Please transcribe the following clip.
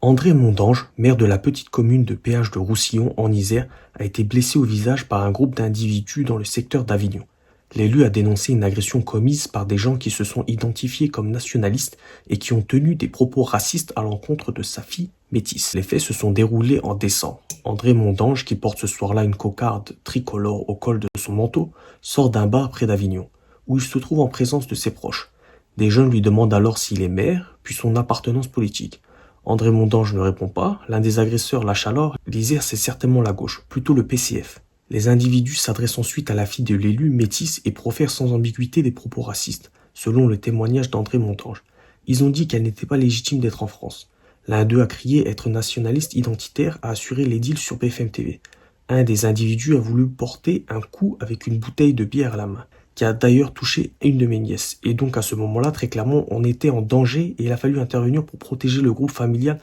André Mondange, maire de la petite commune de Péage de Roussillon en Isère, a été blessé au visage par un groupe d'individus dans le secteur d'Avignon. L'élu a dénoncé une agression commise par des gens qui se sont identifiés comme nationalistes et qui ont tenu des propos racistes à l'encontre de sa fille métisse. Les faits se sont déroulés en décembre. André Mondange, qui porte ce soir-là une cocarde tricolore au col de son manteau, sort d'un bar près d'Avignon, où il se trouve en présence de ses proches. Des jeunes lui demandent alors s'il est maire, puis son appartenance politique. André Mondange ne répond pas, l'un des agresseurs lâche alors: l'Isère c'est certainement la gauche, plutôt le PCF. Les individus s'adressent ensuite à la fille de l'élu métisse et profèrent sans ambiguïté des propos racistes, selon le témoignage d'André Mondange. Ils ont dit qu'elle n'était pas légitime d'être en France. L'un d'eux a crié être nationaliste identitaire, a assuré l'édile sur BFM TV. Un des individus a voulu porter un coup avec une bouteille de bière à la main, qui a d'ailleurs touché une de mes nièces. Et donc à ce moment-là, très clairement, on était en danger et il a fallu intervenir pour protéger le groupe familial